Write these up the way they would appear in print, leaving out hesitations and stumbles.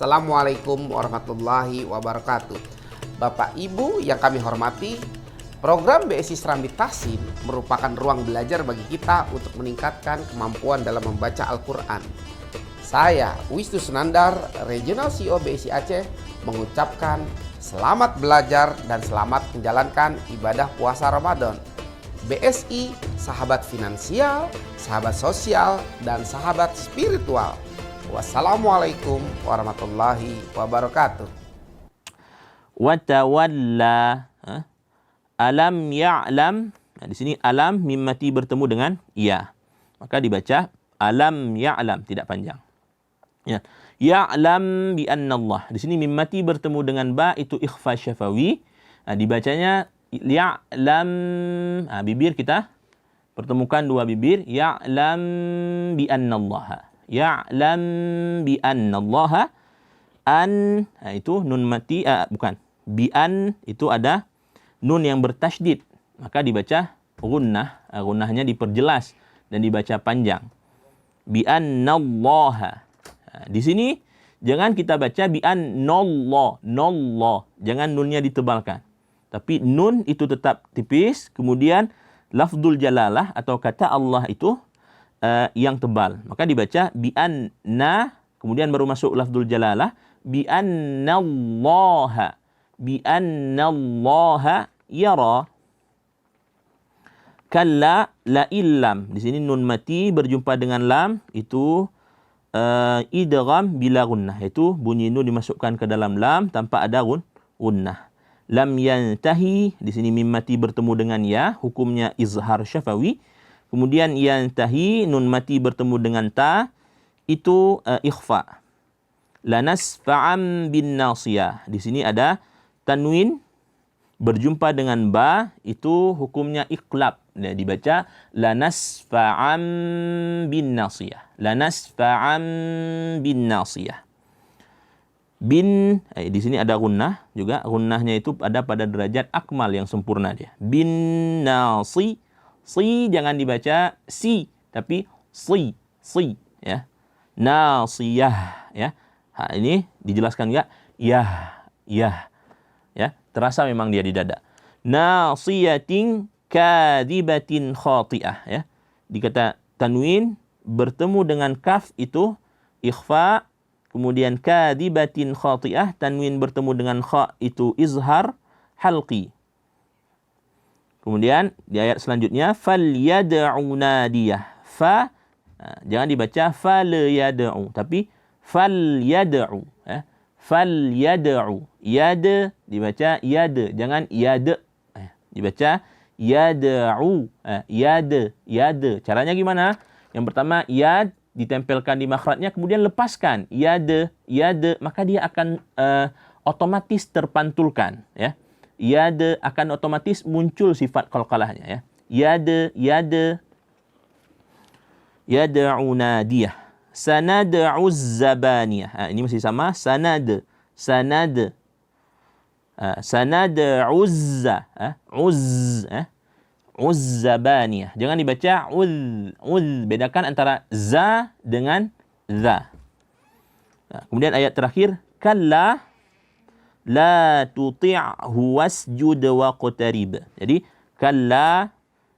Assalamualaikum warahmatullahi wabarakatuh. Bapak Ibu yang kami hormati, program BSI Serambi Tahsin merupakan ruang belajar bagi kita untuk meningkatkan kemampuan dalam membaca Al-Quran. Saya, Wisnu Sunandar, Regional CEO BSI Aceh, mengucapkan selamat belajar dan selamat menjalankan ibadah puasa Ramadan. BSI, sahabat finansial, sahabat sosial, dan sahabat spiritual. Wassalamualaikum warahmatullahi wabarakatuh. Watawalla, alam ya'lam. Nah, di sini alam mim mati bertemu dengan ya. Maka dibaca alam ya'lam, tidak panjang. Ya. Ya'lam bi annallah. Di sini mim mati bertemu dengan ba, itu ikhfa syafawi. Nah, dibacanya ya'lam. Nah, bibir kita pertemukan dua bibir. Ya'lam bi annallah. Ya'lam bi annallaha an, itu nun mati, bukan, bi an itu ada nun yang bertasydid, maka dibaca gunnah, gunnahnya diperjelas dan dibaca panjang. Bi annallaha. Di sini jangan kita baca bi annallah, nallah, jangan nunnya ditebalkan, tapi nun itu tetap tipis, kemudian lafzul jalalah atau kata Allah itu yang tebal, maka dibaca bi anna, kemudian baru masuk lafzul jalalah, bi annallaha, bi annallaha yara. Kalla la illam, di sini nun mati berjumpa dengan lam, itu idgham bila gunnah, itu bunyi nun dimasukkan ke dalam lam tanpa ada gunnah. Lam yantahi, di sini mim mati bertemu dengan ya, hukumnya izhar syafawi. Kemudian yantahi, nun mati bertemu dengan ta, itu ikhfa. Lanasfa'am bin nasiyah. Di sini ada tanwin berjumpa dengan ba, itu hukumnya iqlab. Nah, dibaca lanasfa'am bin nasiyah. Lanasfa'am bin nasiyah. Bin, di sini ada gunnah juga. Gunnahnya itu ada pada derajat akmal yang sempurna dia. Bin nasi. Si jangan dibaca si, tapi si, ya. Nasiyah, ya. Ini dijelaskan enggak? Ya. Terasa memang dia di dada. Nasiyatin kadibatin khati'ah, ya. Dikata tanwin bertemu dengan kaf itu ikhfa, kemudian kadibatin khati'ah, tanwin bertemu dengan kha itu izhar halqi. Kemudian di ayat selanjutnya falyad'u nadiyah. Fa, jangan dibaca falyad'u, tapi falyad'u, ya. Falyad'u. Yad dibaca yad, jangan yad. Dibaca yad'u. Yad. Caranya gimana? Yang pertama yad ditempelkan di makhrajnya, kemudian lepaskan yad, maka dia akan otomatis terpantulkan, ya. Yad akan otomatis muncul sifat qalqalahnya, ya. Yad'u nadiyah. Sanad'u zabaniyah. Ini masih sama, sanad. Sanad'u uzzabaniyah. Jangan dibaca uz. Bedakan antara za dengan za. Kemudian ayat terakhir, kalla la tuti'hu wasjud waqtarib. Jadi kalla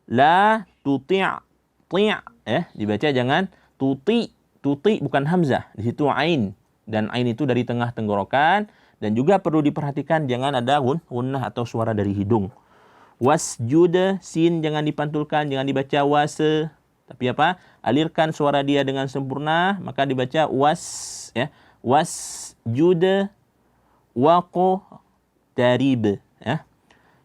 la dibaca jangan tuti bukan hamzah, di situ ain, dan ain itu dari tengah tenggorokan, dan juga perlu diperhatikan jangan ada gunnah atau suara dari hidung. Wasjud, sin jangan dipantulkan, jangan dibaca wase, tapi apa? Alirkan suara dia dengan sempurna, maka dibaca was, ya. Wasjud waqtarib, ya.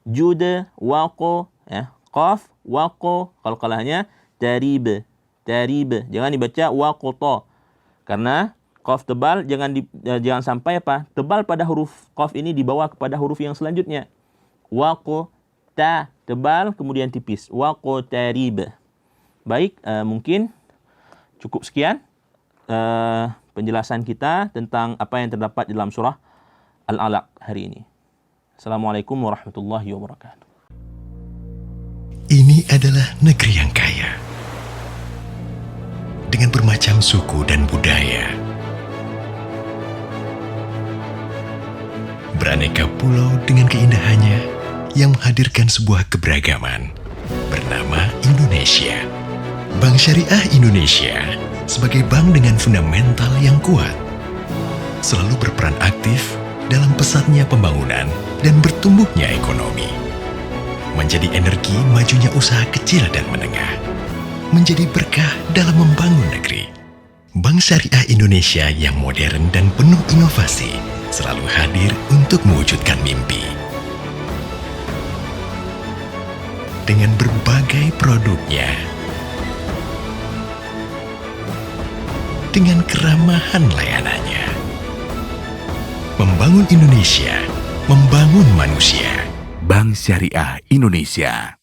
Jud waqo, ya. Qaf waqo, qalqalahnya tarib. Jangan dibaca waqta, karena qaf tebal, jangan sampai apa? Tebal pada huruf qaf ini dibawa kepada huruf yang selanjutnya. Waqta tebal kemudian tipis. Waqtarib. Baik, mungkin cukup sekian penjelasan kita tentang apa yang terdapat dalam surah Al-Alaq hari ini. Assalamualaikum warahmatullahi wabarakatuh. Ini adalah negeri yang kaya dengan bermacam suku dan budaya. beraneka pulau dengan keindahannya yang menghadirkan sebuah keberagaman bernama Indonesia. Bank Syariah Indonesia sebagai bank dengan fundamental yang kuat selalu berperan aktif dalam pesatnya pembangunan dan bertumbuhnya ekonomi, menjadi energi majunya usaha kecil dan menengah, menjadi berkah dalam membangun negeri. Bank Syariah Indonesia yang modern dan penuh inovasi selalu hadir untuk mewujudkan mimpi. Dengan berbagai produknya, dengan keramahan layanannya, membangun Indonesia, membangun manusia. Bank Syariah Indonesia.